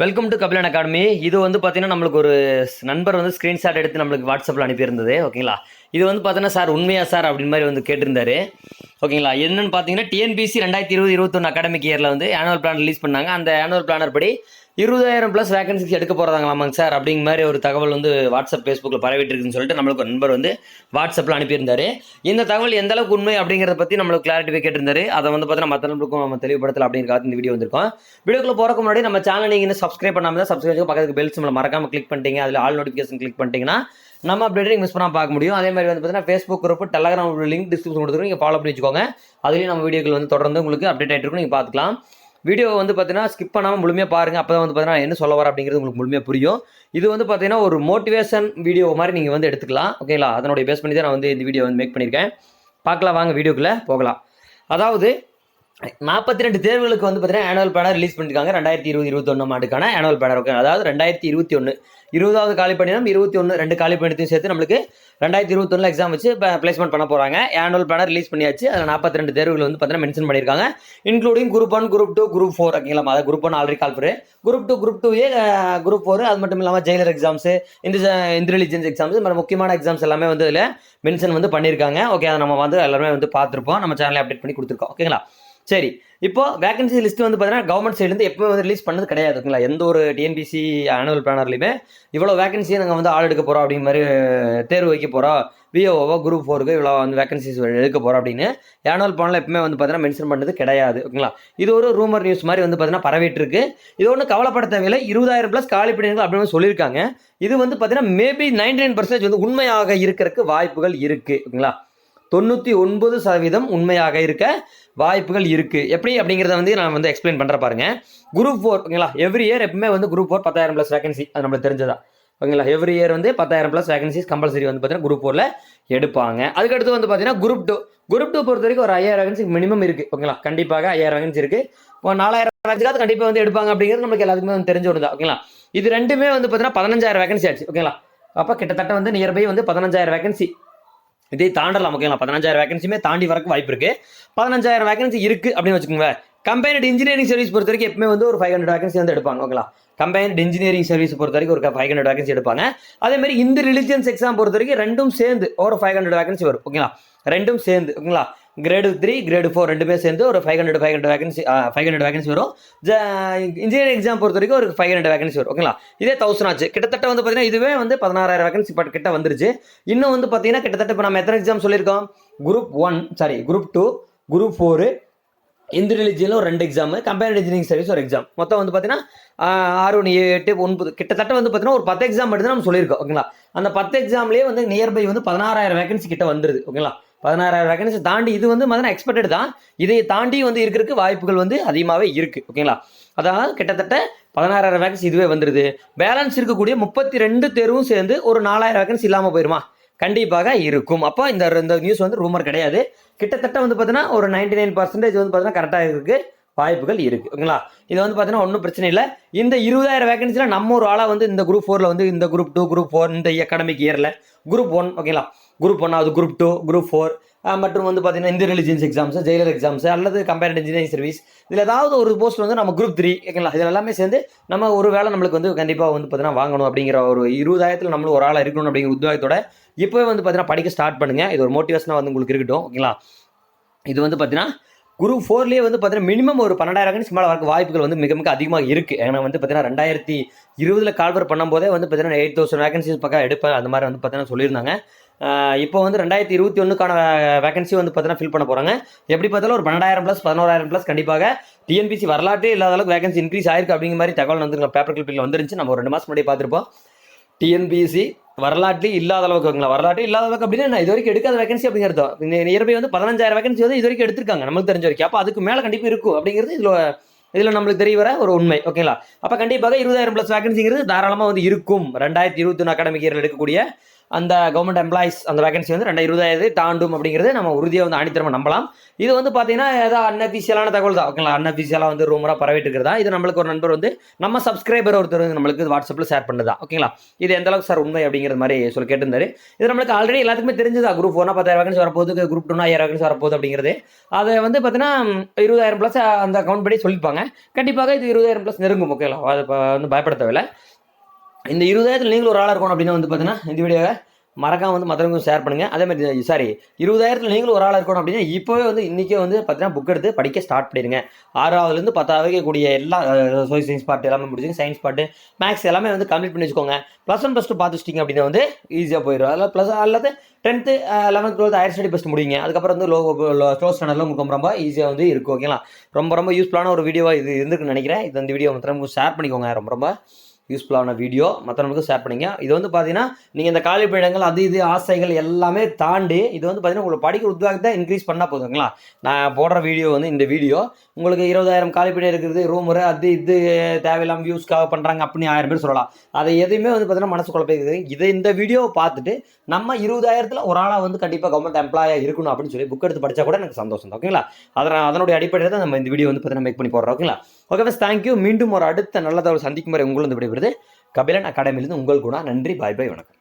Welcome to Kabilan academy. இது வந்து பார்த்தீங்கன்னா நம்மளுக்கு ஒரு நண்பர் வந்து ஸ்க்ரீன்ஷாட் எடுத்து நம்மளுக்கு வாட்ஸ்அப்பில் அனுப்பியிருந்தது. ஓகேங்களா, இது வந்து பார்த்தீங்கன்னா சார் உண்மையா சார் அப்படின்னு மாதிரி வந்து கேட்டிருந்தாரு. ஓகேங்களா, என்னன்னு பார்த்தீங்கன்னா டிஎன்பிசி 2020-21 அகாடமிக் இயரில் வந்து ஆனுவல் பிளான் ரிலீஸ் பண்ணாங்க. அந்த ஆனுவல் பிளானர் படி 20,000 ப்ளஸ் வேகன்சிஸ் எடுக்க போகிறாங்களாமாங்க சார் அப்படிங்கிற மாதிரி ஒரு தகவல் வந்து வாட்ஸ்அப் ஃபேஸ்புக்கில் பரவிட்டு இருக்குன்னு சொல்லிட்டு நம்மளுக்கு ஒரு நண்பர் வந்து வாட்ஸ்அப்பில் அனுப்பியிருந்தாரு. இந்த தகவல் எந்த அளவுக்கு உண்மை அப்படிங்கிறத பற்றி நம்மளுக்கு கிளாரிட்டி கேட்டிருந்தாரு. அதை வந்து பார்த்தீங்கன்னா மற்ற நம்பருக்கும் நம்ம தெளிவுபடுத்தலாம் அப்படிங்கிறத இந்த வீடியோ வந்திருக்கோம். வீடியோக்குள்ள போறதுக்கு முன்னாடி நம்ம சேனல் நீங்கள் இன்னும் சப்ஸ்கிரைப் பண்ணாமல் தான் சப்ஸ்கிரைப் பக்கத்துக்கு பெல் சிம்பிள் மறக்காம கிளிக் பண்ணிட்டீங்க. அதில் ஆல் நோட்டிஃபிகேஷன் கிளிக் பண்ணிட்டீங்கன்னா நம்ம அப்டேட் மிஸ் பண்ணாமல் பார்க்க முடியும். அதே மாதிரி வந்து பார்த்தீங்கன்னா Facebook group, Telegram link description கொடுத்துருக்கோம், நீங்கள் ஃபாலோ பண்ணி வச்சுக்கோங்க. அதுலேயும் நம்ம வீடியோக்கள் வந்து தொடர்ந்து உங்களுக்கு அப்டேட் ஆகிட்டு இருக்கும், நீங்கள் பார்த்துக்கலாம். வீடியோ வந்து பார்த்தீங்கன்னா ஸ்கிப் பண்ணாமல் முழுமையாக பாருங்கள். அப்போ தான் வந்து பார்த்தீங்கன்னா என்ன சொல்ல வர அப்படிங்கிறது உங்களுக்கு முழுமையாக புரியும். இது வந்து பார்த்தீங்கன்னா ஒரு மோட்டிவேஷன் வீடியோ மாதிரி நீங்கள் வந்து எடுத்துக்கலாம். ஓகேங்களா, அதனுடைய பேஸ் பண்ணி தான் நான் வந்து இந்த வீடியோ வந்து மேக் பண்ணியிருக்கேன். பார்க்கலாம், வாங்க வீடியோக்குள்ளே போகலாம். அதாவது 42 தேர்வுகளுக்கு வந்து பார்த்தீங்கன்னா ஆனுவல் பிளானர் ரிலீஸ் பண்ணியிருக்காங்க. 2020-21 ஆண்டுக்கான ஆனுவல் பிளானர். ஓகே, அதாவது 2021 20வது காலி பணியிடம் 21 2 காலி பணியத்தையும் சேர்த்து நம்மளுக்கு 2021 எக்ஸாம் வச்சு பிளேஸ்மெண்ட் பண்ண போகிறாங்க. ஆனுவல் பிளானர் ரிலீஸ் பண்ணியாச்சு. அதில் 42 தேர்வுகள் வந்து பார்த்தீங்கன்னா மென்ஷன் பண்ணியிருக்காங்க. Including group 1, group 2, group 4. ஓகேங்களா, அதாவது குரூப் 1 ஆல்ரெடி கால் பண்ணு, குரூப் 2, குரூப் 2A, குரூப் 4. அது மட்டும் இல்லாமல் ஜெயிலர் எக்ஸாம்ஸு, இன்டெலிஜென்ஸ் எக்ஸாம்ஸ், இந்த மாதிரி முக்கியமான எக்ஸாம்ஸ் எல்லாமே வந்து இதில் மென்ஷன் வந்து பண்ணியிருக்காங்க. ஓகே, அதை நம்ம வந்து எல்லாருமே வந்து பார்த்துருப்போம், நம்ம சேனலில் அப்டேட் பண்ணி கொடுத்துருக்கோம். ஓகேங்களா, சரி. இப்போ வேகன்சி லிஸ்ட் வந்து பார்த்தீங்கன்னா கவர்மெண்ட் சைட்லேருந்து எப்பவுமே வந்து ரிலீஸ் பண்ணது கிடையாது. ஓகேங்களா, எந்த ஒரு டிஎன்பிசி ஆனுவல் பிளானர்லையுமே இவ்வளோ வேகன்சியை நாங்கள் வந்து ஆள் எடுக்க போகிறோம் அப்படிங்கிற மாதிரி தேர்வு வைக்க போகிறோம், விஓஓ குரூப் 4க்கு இவ்வளோ வந்து வேகன்சிஸ் எடுக்க போகிறோம் அப்படின்னு ஆனுவல் பிளானில் எப்பவுமே வந்து பார்த்தீங்கன்னா மென்ஷன் பண்ணது கிடையாது. ஓகேங்களா, இது ஒரு ரூமர் நியூஸ் மாதிரி வந்து பார்த்தீங்கன்னா பரவிட்டு இருக்கு. இது ஒன்றும் கவலைப்பட தேவையில்லை. 20,000 ப்ளஸ் காலி பணியிடங்கள் அப்படின்னு சொல்லியிருக்காங்க. இது வந்து பார்த்தீங்கன்னா மேபி 99% வந்து உண்மையாக இருக்கிறதுக்கு வாய்ப்புகள் இருக்குது. ஓகேங்களா, 99% உண்மையாக இருக்க வாய்ப்புகள் இருக்குது. எப்படி அப்படிங்கிறத வந்து நான் வந்து எக்ஸ்பிளைன் பண்ணுற பாருங்க. குரூப் 4 ஓகேங்களா, எவ்ரி இயர் எப்பவுமே வந்து குரூப் 4 10,000 ப்ளஸ் வேகன்சி, அது நம்மளுக்கு தெரிஞ்சதா. ஓகேங்களா, எவ்ரி இயர் வந்து 10,000 ப்ளஸ் வேகன்சிஸ் கம்பல்சரி வந்து பார்த்தீங்கன்னா குரூப் 4ல எடுப்பாங்க. அதுக்கடுத்து வந்து பார்த்தீங்கன்னா குரூப் 2 பொறுத்த வரைக்கும் ஒரு 5,000 வேகன்சி மினிமம் இருக்குது. ஓகேங்களா, கண்டிப்பாக 5,000 வேகன்சி இருக்குது. இப்போ 4,000 வேகன்சிக்காவது கண்டிப்பாக வந்து எடுப்பாங்க அப்படிங்கிறது நமக்கு எல்லாத்துக்குமே வந்து தெரிஞ்ச ஒன்று தான். ஓகேங்களா, இது ரெண்டுமே வந்து பார்த்தீங்கன்னா 15,000 வேகன்சி ஆச்சு. ஓகேங்களா, அப்போ கிட்டத்தட்ட வந்து நியர்பை வந்து 15,000 வேகன்சி இதை தாண்டலாம். ஓகேங்களா, 15,000 வேகன்சியுமே தாண்டி வரக்கு வாய்ப்பு இருக்கு. 15,000 வேகன்சி இருக்கு அப்படின்னு வச்சுக்கோங்க. கம்பைன்டு இன்ஜினியரிங் சர்வீஸ் பொறுத்த வரைக்கும் எப்பவுமே வந்து ஒரு 500 வேகன்சி வந்து எடுப்பாங்க. ஓகேங்களா, கம்பைன்டு இன்ஜினியரிங் சர்வீஸ் பொறுத்த வரைக்கும் ஒரு 500 வேகன்சி எடுப்பாங்க. அதே மாதிரி இந்த ரிலிஜியன்ஸ் எக்ஸாம் பொறுத்த வரைக்கும் ரெண்டும் சேர்ந்து ஒரு 500 வேகன்சி வரும். ஓகேங்களா, ரெண்டும் சேர்ந்து. ஓகேங்களா, கிரேடு 3 கிரேடு 4 ரெண்டுமே சேர்ந்து ஒரு 500 வேகன்சி வரும். இன்ஜினியரிங் எக்ஸாம் பொறுத்த வரைக்கும் ஒரு 500 வேகன்சி வரும். ஓகேங்களா, இதே 1000 ஆச்சு. கிட்டத்தட்ட வந்து பார்த்தீங்கன்னா இதுவே வந்து 16,000 வேகன்சி கிட்ட வந்துருச்சு. இன்னும் வந்து பார்த்தீங்கன்னா கிட்டத்தட்ட இப்போ நம்ம எத்தனை எக்ஸாம் சொல்லியிருக்கோம்? குரூப் 2, குரூப் 4, இந்த ரிலிஜியனில் ஒரு 2 எக்ஸாம், கம்பைன்டு இன்ஜினியரிங் சர்வீஸ் ஒரு எக்ஸாம். மொத்தம் வந்து பார்த்தீங்கன்னா 6, 8, 9 கிட்டத்தட்ட வந்து பார்த்தீங்கன்னா ஒரு 10 எக்ஸாம் மட்டும் தான் நம்ம சொல்லியிருக்கோம். ஓகேங்களா, அந்த 10 எக்ஸாம்லேயே வந்து நியர்பை வந்து 16,000 வேகன்சி கிட்ட வந்துருது. ஓகேங்களா, 16,000 வேகன்சி தாண்டி இது வந்து பார்த்தீங்கன்னா எக்ஸ்பெக்டட் தான். இதை தாண்டி வந்து இருக்கிறதுக்கு வாய்ப்புகள் வந்து அதிகமாகவே இருக்குது. ஓகேங்களா, அதாவது கிட்டத்தட்ட 16,000 வேகன்சி இதுவே வந்துடுது. பேலன்ஸ் இருக்கக்கூடிய 32 தேர்வும் சேர்ந்து ஒரு 4,000 வேகன்சி இல்லாமல் போயிருமா? கண்டிப்பாக இருக்கும். அப்போ இந்த நியூஸ் வந்து ரூமர் கிடையாது. கிட்டத்தட்ட வந்து பார்த்தீங்கன்னா ஒரு 99% வந்து பார்த்தீங்கன்னா கரெக்டாக இருக்கு, வாய்ப்புகள் இருக்குது. ஓகேங்களா, இது வந்து பார்த்தீங்கன்னா ஒன்றும் பிரச்சனை இல்லை. இந்த 20,000 வேகன்சியில் நம்ம ஒரு ஆளாக வந்து இந்த குரூப் 4ல் வந்து இந்த குரூப் 2, குரூப் 4 இந்த அகாடமிக் இயரில் குரூப் 1 ஓகேங்களா, குரூப் 1 குரூப் 2, குரூப் 4 மற்றும் வந்து பார்த்தீங்கன்னா இந்த ரிலிஜியன்ஸ் எக்ஸாம்ஸ், ஜெயிலர் எக்ஸாம்ஸ் அல்லது கம்பேர்ட் இன்ஜினியரிங் சர்வீஸ், இதில் ஏதாவது ஒரு போஸ்ட் வந்து நம்ம குரூப் 3 ஓகேங்களா, இதில் எல்லாமே சேர்ந்து நம்ம ஒரு வேளை நம்மளுக்கு வந்து கண்டிப்பாக வந்து பார்த்தீங்கன்னா வாங்கணும் அப்படிங்கிற ஒரு 20,000த்தில் நம்மளும் ஒரு ஆளாக இருக்கணும் அப்படிங்கிற உத்வேகத்தோட இப்போவே வந்து பார்த்தீங்கன்னா படிக்க ஸ்டார்ட் பண்ணுங்கள். இது ஒரு மோட்டிவேஷனாக வந்து உங்களுக்கு இருக்கட்டும். ஓகேங்களா, இது வந்து பார்த்தீங்கன்னா குரூப் 4லேயே வந்து பார்த்தீங்கன்னா மினிமம் ஒரு 12,000 வேகன்சி மேலே வரக்கு வாய்ப்புகள் வந்து மிக மிக அதிகமாக இருக்குது. ஏன்னா வந்து பார்த்தீங்கன்னா 2020 கால்வர் பண்ணும்போதே வந்து பார்த்தீங்கன்னா 8,000 வேகன்சிஸ் பக்கம் எடுப்பேன் அந்த மாதிரி வந்து பார்த்தீங்கன்னா சொல்லியிருந்தாங்க. இப்போ வந்து 2021க்கான வேகன்சி வந்து பார்த்தீங்கன்னா ஃபில் பண்ண போகிறாங்க. எப்படி பார்த்தாலும் ஒரு 12,000 ப்ளஸ் 11,000 ப்ளஸ் கண்டிப்பாக டிஎன்பிசி வரலாற்றே இல்லாத அளவுக்கு வேகன்சி இன்க்ரீஸ் ஆயிருக்கு அப்படிங்கிற மாதிரி தகவல் வந்து பேப்பர் கிளிப்பில் வந்துருந்துச்சு. நம்ம ஒரு 2 மாதம் முன்னாடி பார்த்துருப்போம். டிஎன்பிசி வரலாற்றே இல்லாத அளவுக்கு. ஓகேங்களா, வரலாற்றே இல்லாத அளவுக்கு அப்படின்னா இது வரைக்கும் எடுக்காத வேகன்சி அப்படிங்கிறது நியர்பை வந்து 15,000 வேகன்சி வந்து இது வரைக்கும் எடுத்திருக்காங்க நம்மளுக்கு தெரிஞ்ச வரைக்கும். அப்போ அதுக்கு மேலே கண்டிப்பாக இருக்கும் அப்படிங்கிறது இதில் நம்மளுக்கு தெரிய வர ஒரு உண்மை. ஓகேங்களா, அப்போ கண்டிப்பாக 20,000 ப்ளஸ் வேகன்சிங்கிறது தாராளமாக வந்து இருக்கும். 2021 அகாடமிக் இயரில் எடுக்கக்கூடிய அந்த கவர்மெண்ட் எம்ப்ளாயிஸ் அந்த வேகன்சி வந்து 2020 தாண்டும் அப்படிங்கிறது நம்ம உறுதியாக வந்து ஆணித்தரமாக நம்பலாம். இது வந்து பார்த்தீங்கன்னா ஏதோ அன்அஃபிஷியலான தகவல் தான், ஓகேங்களா. அன்அஃபிஷியலாக வந்து ரூமராக பரவிட்டு இருக்கிறதா. இது நம்மளுக்கு ஒரு நண்பர் வந்து நம்ம சப்ஸ்கிரைபர் ஒருத்தர் வந்து நம்மளுக்கு வாட்ஸ்அப்பில் ஷேர் பண்ணுதா, ஓகேங்களா. இது எந்த அளவுக்கு சார் உண்மை அப்படிங்கிற மாதிரி சொல்லி கேட்டிருந்தாரு. இது நம்மளுக்கு ஆல்ரெடி எல்லாத்துக்குமே தெரிஞ்சதா. குரூப் 1 10,000 வேகன்சி வரப்போகுது, குரூப் 2 5000 வேகன்சி வரப்போகுது அப்படிங்கிறது. அதை வந்து பார்த்தீங்கன்னா 20,000 ப்ளஸ் அந்த அக்கௌண்ட் படி சொல்லியிருப்பாங்க. கண்டிப்பாக இது 20,000 ப்ளஸ் நெருங்கும், ஓகேங்களா. அதை வந்து பயப்பட தேவையில்லை. இந்த 20,000 நீங்களும் ஒரு ஆளாக இருக்கணும் அப்படின்னு வந்து பார்த்தீங்கன்னா இந்த வீடியோவை மறக்காம வந்து மற்றவங்க ஷேர் பண்ணுங்கள். அதே மாதிரி 20,000 நீங்களும் ஒரு ஆளாக இருக்கணும் அப்படின்னா இப்போவே வந்து இன்றைக்கே வந்து பார்த்தீங்கன்னா புக் எடுத்து படிக்க ஸ்டார்ட் பண்ணிடுங்க. 6வதுலேருந்து 10வது வைக்கக்கூடிய எல்லா சோசியல் சயின்ஸ் பார்ட் எல்லாமே முடிச்சுங்க. சயின்ஸ் பார்ட்டு மேக்ஸ் எல்லாமே வந்து கம்ப்ளீட் பண்ணி வச்சுக்கோங்க. +1 +2 பார்த்து வச்சிட்டிங்க அப்படின்னா வந்து ஈஸியாக போயிடும். அதில் ப்ளஸ் அல்லது 10th 11th 12th higher study first முடிங்க. அதுக்கப்புறம் வந்து ஸ்லோ ஸ்டாண்டர்டில் உங்களுக்கு ரொம்ப ஈஸியாக வந்து இருக்கும், ஓகேங்களா. ரொம்ப யூஸ்ஃபுல்லான ஒரு வீடியோவாக இது இருந்துக்குன்னு நினைக்கிறேன். இது இந்த வீடியோ மற்றவங்க ஷேர் பண்ணிக்கோங்க. ரொம்ப யூஸ்ஃபுல்லான வீடியோ மற்றவங்களுக்கும் ஷேர் பண்ணிங்க. இது வந்து பார்த்தீங்கன்னா நீங்கள் இந்த காலி பணியிடங்கள் அது இது ஆசைகள் எல்லாமே தாண்டி இது வந்து பார்த்தீங்கன்னா உங்களுக்கு படிக்கிற உத்வேகத்தை இன்க்ரீஸ் பண்ணால் போதுங்களா. நான் போடுற வீடியோ வந்து இந்த வீடியோ உங்களுக்கு 20,000 காலி பணியிடம் இருக்கிறது, ரூமரு அது இது தேவையில்லாமல் வியூஸ்க்காக பண்ணுறாங்க அப்படின்னு 1000 பேர் சொல்லலாம். அதை எதுவுமே வந்து பார்த்தீங்கன்னா மனசு குழப்பிக்குது. இந்த வீடியோவை பார்த்துட்டு நம்ம 20,000ல் ஒரு ஆளாக வந்து கண்டிப்பாக கவர்மெண்ட் எம்ப்ளாயாக இருக்கணும் அப்படின்னு சொல்லி புக் எடுத்து படித்தா கூட எனக்கு சந்தோஷம் தான், ஓகேங்களா. அதனுடைய அடிப்படையில் தான் நம்ம இந்த வீடியோ வந்து பார்த்தீங்கன்னா மேக் பண்ணி போடுறோம், ஓகேங்களா. Okay friends, thank you. மீண்டும் ஒரு அடுத்த நல்ல தகவல் சந்திக்கும் வரை உங்களை வந்து விடைபெறுது கபிலன் அகாடமியிலிருந்து உங்கள் குணா. நன்றி, பாய் பாய், வணக்கம்.